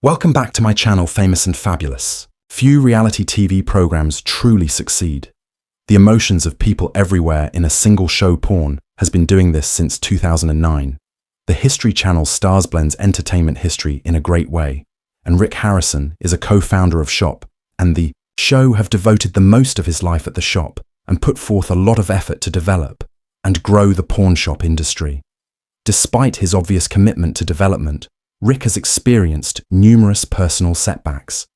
Welcome back to my channel, Famous and Fabulous. Few reality TV programs truly succeed. The emotions of people everywhere in a single show, Porn, has been doing this since 2009. The History Channel stars blends entertainment history in a great way, and Rick Harrison is a co-founder of Shop, and the show have devoted the most of his life at the shop and put forth a lot of effort to develop and grow the pawn shop industry. Despite his obvious commitment to development, Rick has experienced numerous personal setbacks.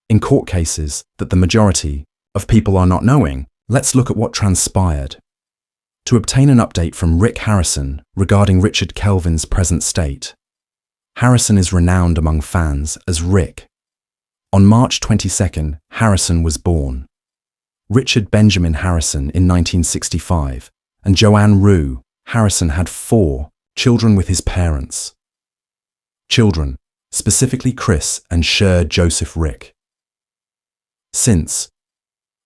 In court cases that the majority of people are not knowing, let's look at what transpired. To obtain an update from Rick Harrison regarding Richard Kelvin's present state. Harrison is renowned among fans as Rick. On March 22nd, Harrison was born. Richard Benjamin Harrison in 1965 and Joanne Rue Harrison had 4 children with his parents. Children, specifically Chris and Cher Joseph Rick. Since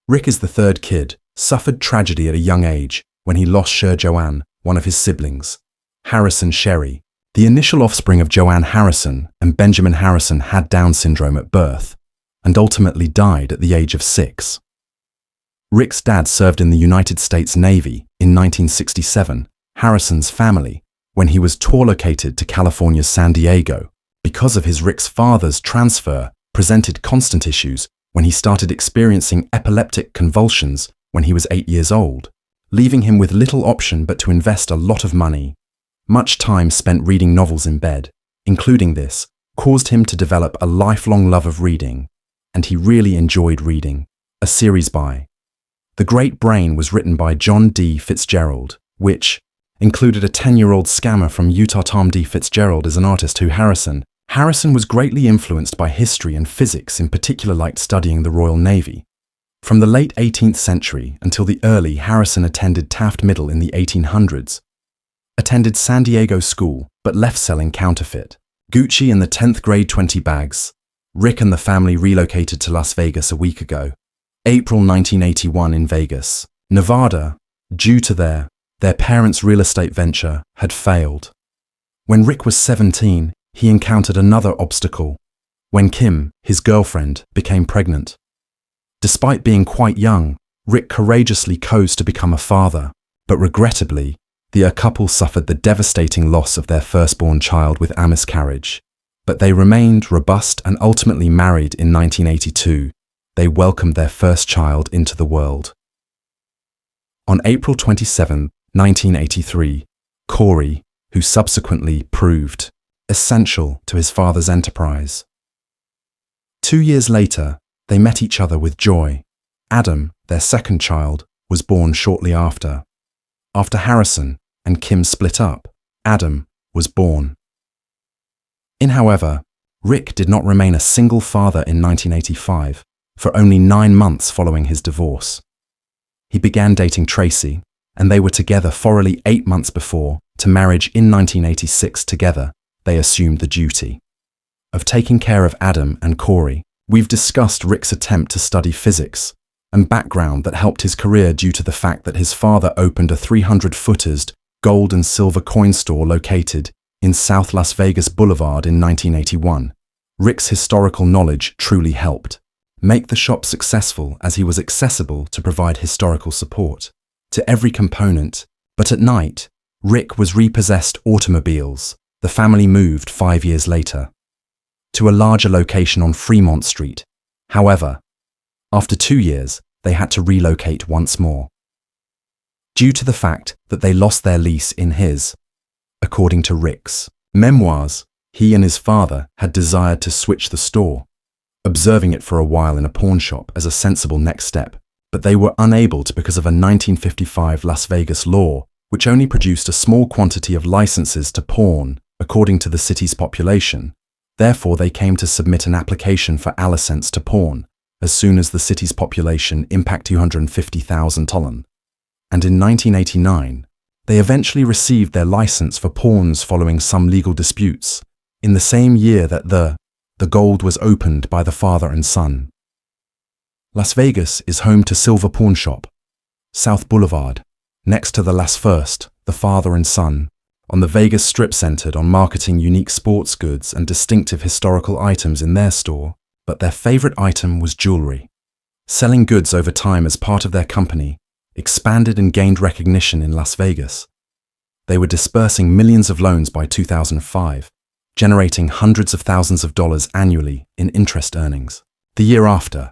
Rick is the 3rd kid, suffered tragedy at a young age when he lost Cher Joanne, one of his siblings, Harrison Sherry. The initial offspring of Joanne Harrison and Benjamin Harrison had Down syndrome at birth and ultimately died at the age of 6. Rick's dad served in the United States Navy in 1967, Harrison's family, when he was relocated to California's San Diego. Because of Rick's father's transfer, presented constant issues when he started experiencing epileptic convulsions when he was 8 years old, leaving him with little option but to invest a lot of money. Much time spent reading novels in bed, including this, caused him to develop a lifelong love of reading, and he really enjoyed reading. A series by The Great Brain was written by John D. Fitzgerald, which included a 10-year-old scammer from Utah. Tom D. Fitzgerald is an artist who Harrison was greatly influenced by history and physics, in particular liked studying the Royal Navy. From the late 18th century until the early, Harrison attended Taft Middle in the 1800s, attended San Diego School, but left selling counterfeit Gucci in the 10th grade 20 bags. Rick and the family relocated to Las Vegas a week ago. April 1981 in Vegas, Nevada, due to their parents' real estate venture had failed. When Rick was 17, he encountered another obstacle, when Kim, his girlfriend, became pregnant. Despite being quite young, Rick courageously chose to become a father, but regrettably, the couple suffered the devastating loss of their firstborn child with a miscarriage. But they remained robust and ultimately married in 1982. They welcomed their first child into the world. On April 27, 1983, Corey, who subsequently proved essential to his father's enterprise. 2 years later, they met each other with joy. Adam, their second child, was born shortly after. After Harrison and Kim split up, Adam was born. However, Rick did not remain a single father in 1985, for only 9 months following his divorce. He began dating Tracy, and they were together thoroughly 8 months before, to marriage in 1986. Together, they assumed the duty of taking care of Adam and Corey. We've discussed Rick's attempt to study physics and background that helped his career due to the fact that his father opened a 300-footers gold and silver coin store located in South Las Vegas Boulevard in 1981. Rick's historical knowledge truly helped make the shop successful, as he was accessible to provide historical support to every component. But at night, Rick was repossessed automobiles. The family moved 5 years later to a larger location on Fremont Street. However, after 2 years, they had to relocate once more, due to the fact that they lost their lease in his. According to Rick's memoirs, he and his father had desired to switch the store, observing it for a while in a pawn shop as a sensible next step, but they were unable to because of a 1955 Las Vegas law, which only produced a small quantity of licenses to pawn according to the city's population. Therefore, they came to submit an application for a license to pawn as soon as the city's population impact 250,000 tolan. And in 1989, they eventually received their license for pawns following some legal disputes, in the same year that the gold was opened by the father and son. Las Vegas is home to Silver Pawn Shop, South Boulevard, next to the Las First, the father and son, on the Vegas Strip centered on marketing unique sports goods and distinctive historical items in their store, but their favorite item was jewelry. Selling goods over time as part of their company expanded and gained recognition in Las Vegas. They were dispersing millions of loans by 2005, generating hundreds of thousands of dollars annually in interest earnings. The year after,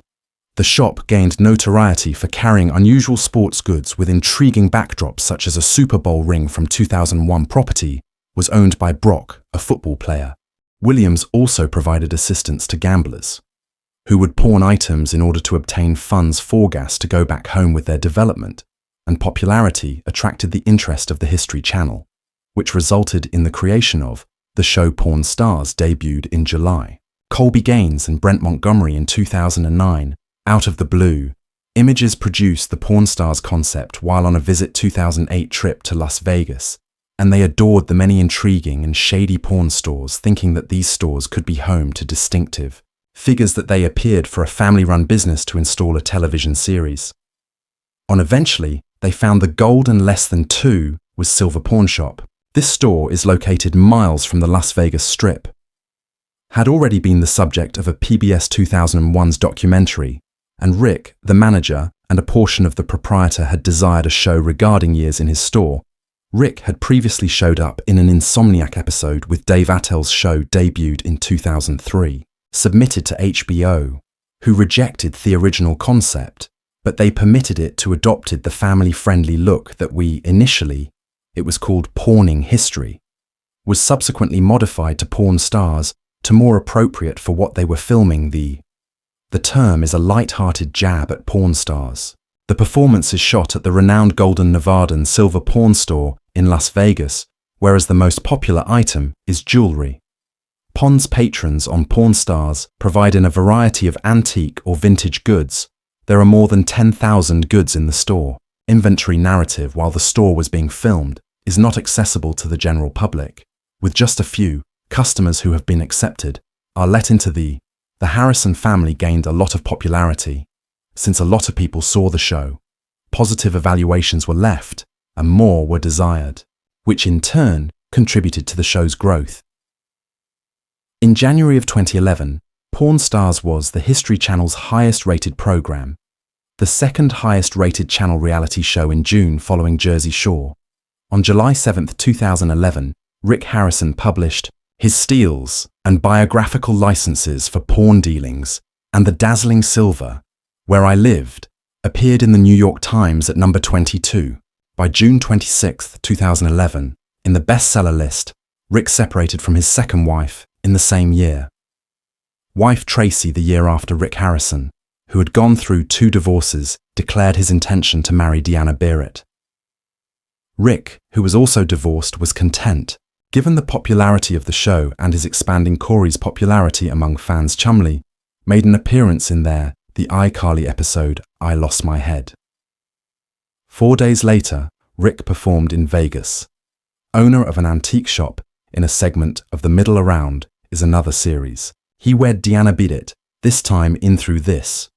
the shop gained notoriety for carrying unusual sports goods with intriguing backdrops such as a Super Bowl ring from 2001 property was owned by Brock, a football player. Williams also provided assistance to gamblers, who would pawn items in order to obtain funds for gas to go back home with their development, and popularity attracted the interest of the History Channel, which resulted in the creation of the show Pawn Stars, debuted in July. Colby Gaines and Brent Montgomery in 2009. Out of the blue, Images produced the Pawn Stars concept while on a Visit 2008 trip to Las Vegas, and they adored the many intriguing and shady pawn stores, thinking that these stores could be home to distinctive figures that they appeared for a family-run business to install a television series. Eventually, they found the Gold and Less Than Two was Silver Pawn Shop. This store is located miles from the Las Vegas Strip. Had already been the subject of a PBS 2001's documentary, and Rick, the manager, and a portion of the proprietor had desired a show regarding years in his store. Rick had previously showed up in an Insomniac episode with Dave Attell's show debuted in 2003, submitted to HBO, who rejected the original concept, but they permitted it to adopted the family-friendly look that it was called Pawning History, was subsequently modified to Pawn Stars to more appropriate for what they were filming. The term is a light-hearted jab at Pawn Stars. The performance is shot at the renowned Golden Nevada and Silver Pawn Store in Las Vegas, whereas the most popular item is jewelry. Pawn's patrons on Pawn Stars provide in a variety of antique or vintage goods. There are more than 10,000 goods in the store. Inventory narrative while the store was being filmed is not accessible to the general public. With just a few customers who have been accepted are let into the Harrison family gained a lot of popularity. Since a lot of people saw the show, positive evaluations were left and more were desired, which in turn contributed to the show's growth. In January of 2011, Pawn Stars was the History Channel's highest-rated program, the second highest-rated channel reality show in June following Jersey Shore. On July 7, 2011, Rick Harrison published his steals and biographical licenses for pawn dealings, and The Dazzling Silver, Where I Lived, appeared in the New York Times at number 22. By June 26, 2011, in the bestseller list, Rick separated from his second wife in the same year. Wife Tracy, the year after Rick Harrison, who had gone through 2 divorces, declared his intention to marry Deanna Barrett. Rick, who was also divorced, was content. Given the popularity of the show and his expanding Corey's popularity among fans, Chumley made an appearance in the iCarly episode I Lost My Head. 4 days later, Rick performed in Vegas. Owner of an antique shop in a segment of The Middle Around is another series. He wed Deanna Barrett, this time in Through This.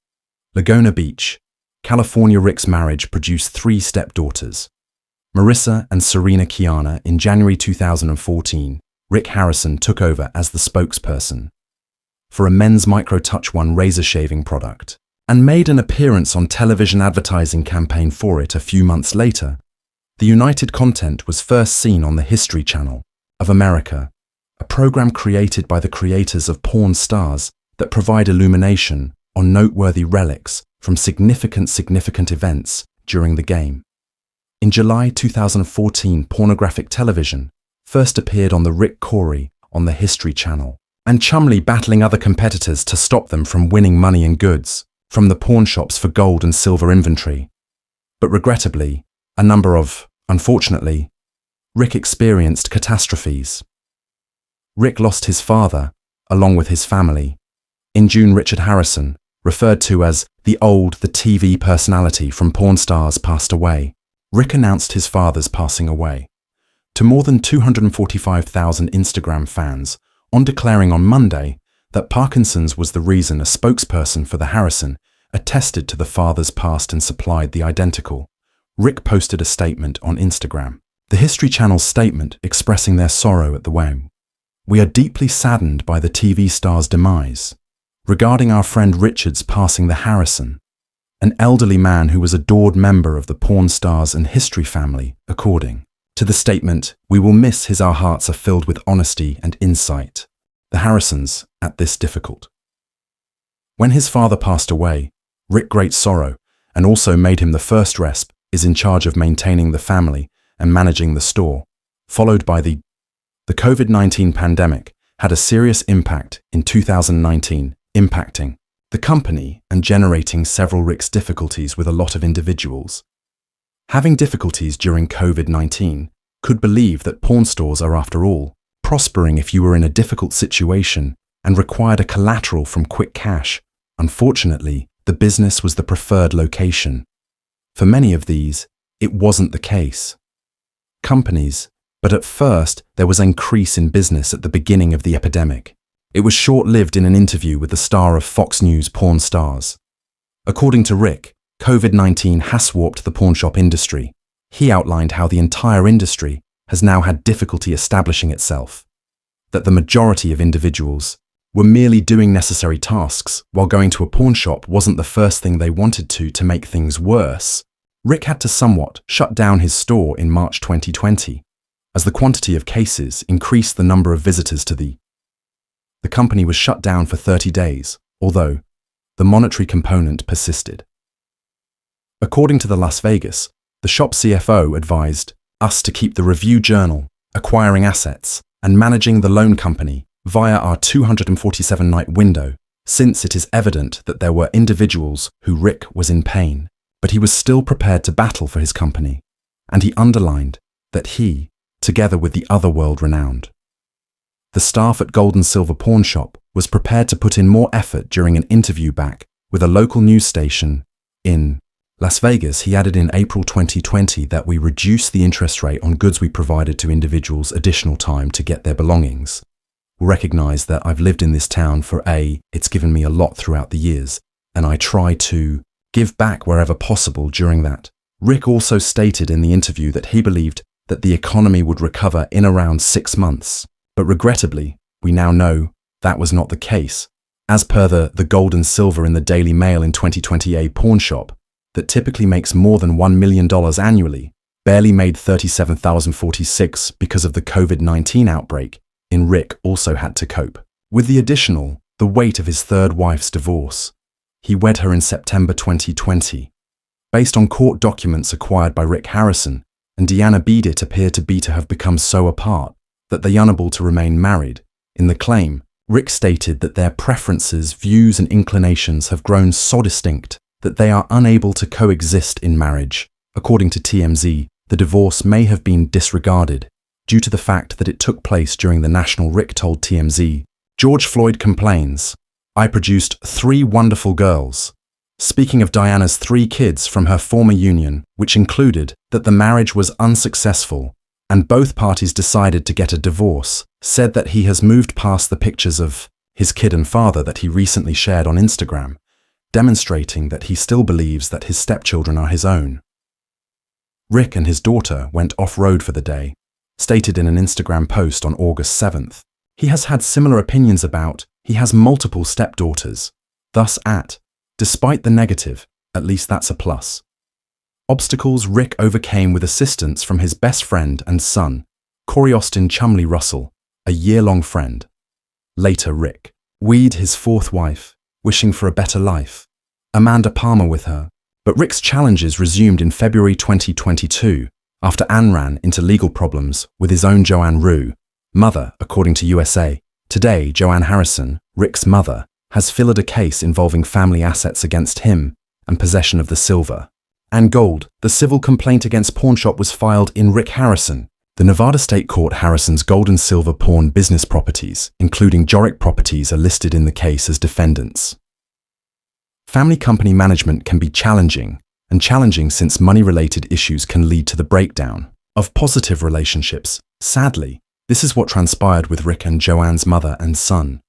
Laguna Beach, California. Rick's marriage produced 3 stepdaughters, Marissa and Serena Kiana. In January 2014, Rick Harrison took over as the spokesperson for a men's Micro-Touch One razor shaving product and made an appearance on television advertising campaign for it a few months later. The United content was first seen on the History Channel of America, a program created by the creators of Pawn Stars that provide illumination on noteworthy relics from significant events during the game. In July 2014, pornographic television first appeared on the Rick Corey on the History Channel, and Chumley battling other competitors to stop them from winning money and goods from the pawn shops for gold and silver inventory. But regrettably, unfortunately, Rick experienced catastrophes. Rick lost his father, along with his family. In June, Richard Harrison, referred to as the TV personality from Pawn Stars, passed away. Rick announced his father's passing away to more than 245,000 Instagram fans on declaring on Monday that Parkinson's was the reason. A spokesperson for the Harrison attested to the father's past and supplied the identical. Rick posted a statement on Instagram. The History Channel's statement expressing their sorrow at the way. We are deeply saddened by the TV star's demise. Regarding our friend Richard's passing the Harrison, an elderly man who was adored member of the porn stars and history family, according to the statement, we will miss his. Our hearts are filled with honesty and insight. The Harrisons at this difficult. When his father passed away, Rick great sorrow, and also made him the first resp, is in charge of maintaining the family and managing the store, followed by the COVID-19 pandemic had a serious impact in 2019, impacting the company and generating several Rick's difficulties with a lot of individuals. Having difficulties during COVID-19 could believe that porn stores are, after all, prospering if you were in a difficult situation and required a collateral from quick cash. Unfortunately, the business was the preferred location. For many of these, it wasn't the case. Companies, but at first there was an increase in business at the beginning of the epidemic. It was short-lived in an interview with the star of Fox News Porn Stars. According to Rick, COVID-19 has warped the pawnshop industry. He outlined how the entire industry has now had difficulty establishing itself, that the majority of individuals were merely doing necessary tasks while going to a pawnshop wasn't the first thing they wanted to make things worse. Rick had to somewhat shut down his store in March 2020, as the quantity of cases increased the number of visitors to the company was shut down for 30 days, although the monetary component persisted. According to the Las Vegas, the shop CFO advised us to keep the review journal, acquiring assets, and managing the loan company via our 247-night window, since it is evident that there were individuals who Rick was in pain, but he was still prepared to battle for his company, and he underlined that he, together with the other world-renowned, the staff at Gold and Silver Pawn Shop was prepared to put in more effort during an interview back with a local news station in Las Vegas. He added in April 2020 that we reduced the interest rate on goods we provided to individuals additional time to get their belongings. We'll recognize that I've lived in this town for it's given me a lot throughout the years, and I try to give back wherever possible during that. Rick also stated in the interview that he believed that the economy would recover in around 6 months. But regrettably, we now know that was not the case. As per the Gold and Silver in the Daily Mail in 2020, a pawn shop that typically makes more than $1 million annually barely made $37,046 because of the COVID-19 outbreak. Rick also had to cope with the weight of his third wife's divorce. He wed her in September 2020. Based on court documents acquired by Rick Harrison and Deanna Beed, it appeared to have become so apart that they are unable to remain married. In the claim, Rick stated that their preferences, views and inclinations have grown so distinct that they are unable to coexist in marriage. According to TMZ, the divorce may have been disregarded due to the fact that it took place during the national. Rick told TMZ, George Floyd complains, I produced 3 wonderful girls. Speaking of Diana's 3 kids from her former union, which included that the marriage was unsuccessful and both parties decided to get a divorce, said that he has moved past the pictures of his kid and father that he recently shared on Instagram, demonstrating that he still believes that his stepchildren are his own. Rick and his daughter went off-road for the day, stated in an Instagram post on August 7th. He has had similar opinions about he has multiple stepdaughters, thus despite the negative, at least that's a plus. Obstacles Rick overcame with assistance from his best friend and son, Corey Austin Chumley Russell, a year-long friend. Later Rick weed his 4th wife, wishing for a better life, Amanda Palmer with her, but Rick's challenges resumed in February 2022 after Ann ran into legal problems with his own Joanne Rue, mother, according to USA. Today, Joanne Harrison, Rick's mother, has filed a case involving family assets against him and possession of the silver and gold. The civil complaint against pawnshop was filed in Rick Harrison. The Nevada State Court. Harrison's gold and silver pawn business properties, including Jorick Properties, are listed in the case as defendants. Family company management can be challenging since money-related issues can lead to the breakdown of positive relationships. Sadly, this is what transpired with Rick and Joanne's mother and son.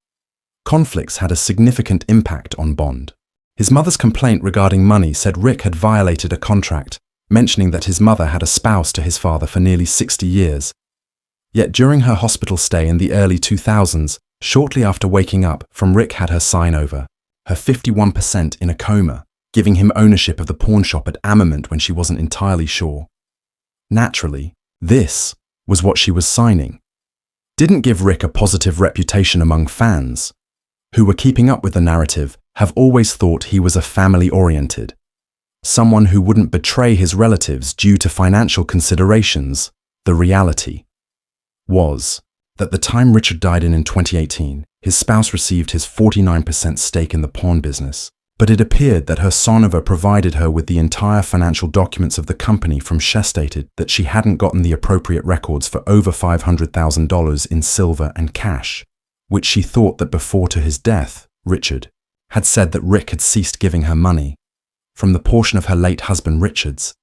Conflicts had a significant impact on bond. His mother's complaint regarding money said Rick had violated a contract mentioning that his mother had espoused to his father for nearly 60 years. Yet during her hospital stay in the early 2000s, shortly after waking up from, Rick had her sign over her 51% in a coma, giving him ownership of the pawn shop at Armament when she wasn't entirely sure. Naturally, this was what she was signing. Didn't give Rick a positive reputation among fans, who were keeping up with the narrative, have always thought he was a family-oriented, someone who wouldn't betray his relatives due to financial considerations. The reality was that the time Richard died in 2018, his spouse received his 49% stake in the pawn business, but it appeared that her Sonova provided her with the entire financial documents of the company from She stated that she hadn't gotten the appropriate records for over $500,000 in silver and cash, which she thought that before to his death, Richard had said that Rick had ceased giving her money from the portion of her late husband Richard's.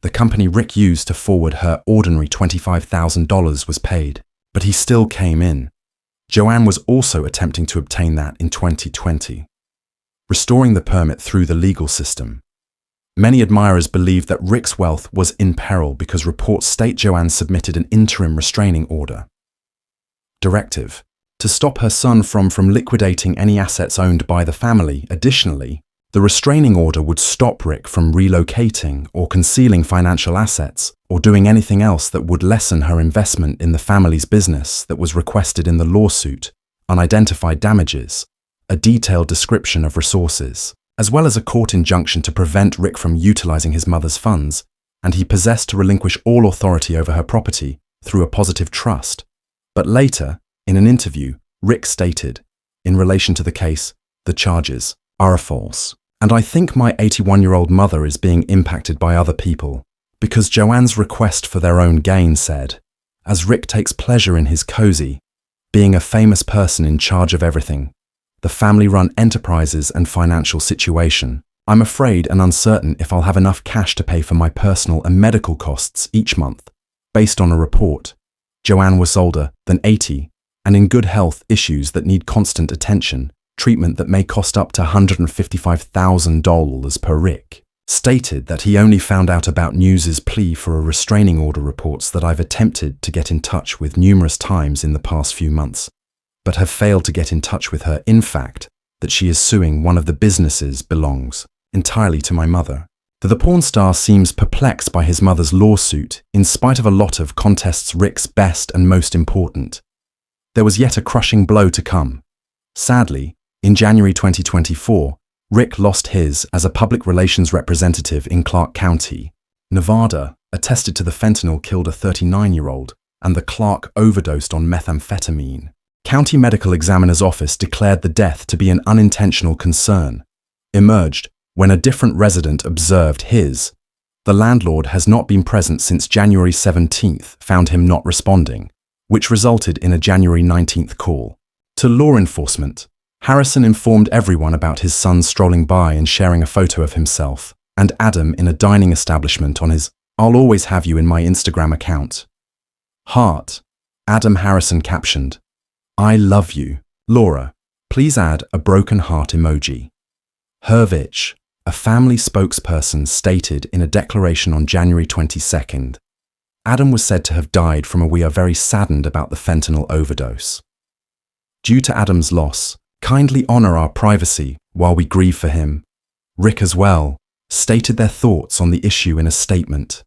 The company Rick used to forward her ordinary $25,000 was paid, but he still came in. Joanne was also attempting to obtain that in 2020, restoring the permit through the legal system. Many admirers believed that Rick's wealth was in peril because reports state Joanne submitted an interim restraining order directive to stop her son from liquidating any assets owned by the family. Additionally, the restraining order would stop Rick from relocating or concealing financial assets or doing anything else that would lessen her investment in the family's business that was requested in the lawsuit, unidentified damages, a detailed description of resources, as well as a court injunction to prevent Rick from utilizing his mother's funds, and he possessed to relinquish all authority over her property through a positive trust. But later, in an interview, Rick stated, in relation to the case, the charges are false. And I think my 81-year-old mother is being impacted by other people, because Joanne's request for their own gain said, as Rick takes pleasure in his cozy, being a famous person in charge of everything, the family-run enterprises and financial situation, I'm afraid and uncertain if I'll have enough cash to pay for my personal and medical costs each month. Based on a report, Joanne was older than 80 and in good health, issues that need constant attention, treatment that may cost up to $155,000 per Rick, stated that he only found out about News's plea for a restraining order reports that I've attempted to get in touch with numerous times in the past few months, but have failed to get in touch with her. In fact, that she is suing one of the businesses belongs entirely to my mother. The porn star seems perplexed by his mother's lawsuit in spite of a lot of contests. Rick's best and most important. There was yet a crushing blow to come. Sadly, in January 2024, Rick lost his as a public relations representative in Clark County, Nevada, attested to the fentanyl killed a 39-year-old, and the Clark overdosed on methamphetamine. County Medical Examiner's Office declared the death to be an unintentional concern. Emerged when a different resident observed his. The landlord has not been present since January 17th, found him not responding, which resulted in a January 19th call. To law enforcement, Harrison informed everyone about his son strolling by and sharing a photo of himself and Adam in a dining establishment on his "I'll always have you in my Instagram account." Heart. Adam Harrison captioned, "I love you, Laura. Please add a broken heart emoji." Hervich, a family spokesperson, stated in a declaration on January 22nd, Adam was said to have died from a "We are very saddened about the fentanyl overdose. Due to Adam's loss, kindly honor our privacy while we grieve for him." Rick as well stated their thoughts on the issue in a statement.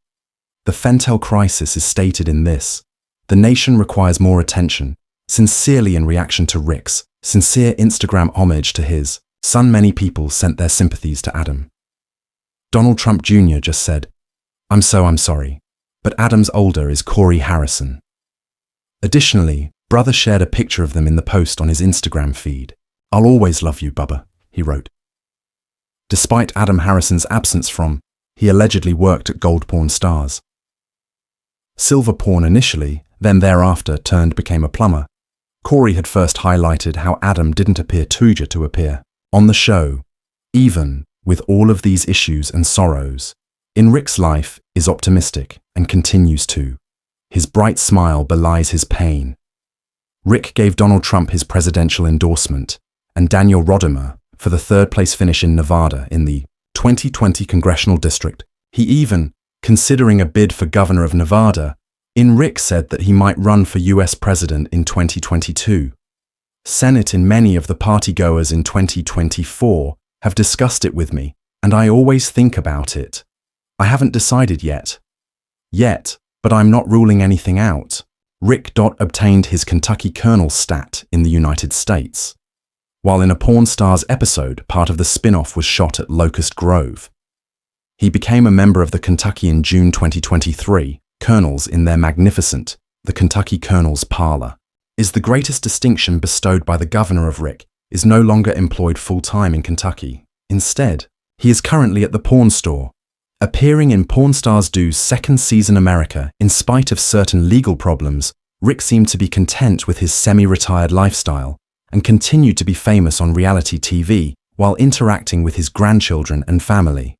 The fentanyl crisis is stated in this: "The nation requires more attention. Sincerely, in reaction to Rick's sincere Instagram homage to his son, many people sent their sympathies to Adam." Donald Trump Jr. just said, I'm sorry, but Adam's older is Corey Harrison." Additionally, brother shared a picture of them in the post on his Instagram feed. "I'll always love you, Bubba," he wrote. Despite Adam Harrison's absence from, he allegedly worked at gold porn stars. Silver porn initially, then thereafter became a plumber. Corey had first highlighted how Adam didn't appear too eager to appear on the show, even with all of these issues and sorrows. In Rick's life is optimistic and continues to. His bright smile belies his pain. Rick gave Donald Trump his presidential endorsement and Daniel Rodimer for the third-place finish in Nevada in the 2020 congressional district. He even considering a bid for governor of Nevada, Rick said that he might run for US president in 2022. Senate and many of the partygoers in 2024 have discussed it with me, and I always think about it. I haven't decided yet, but I'm not ruling anything out. Rick obtained his Kentucky Colonel stat in the United States. While in a Pawn Stars episode, part of the spin-off was shot at Locust Grove. He became a member of the Kentucky in June 2023, Colonels in their magnificent, the Kentucky Colonels Parlor. Is the greatest distinction bestowed by the governor of Rick is no longer employed full-time in Kentucky. Instead, he is currently at the Pawn Store, appearing in Pawn Stars Do's second season America. In spite of certain legal problems, Rick seemed to be content with his semi-retired lifestyle and continued to be famous on reality TV while interacting with his grandchildren and family.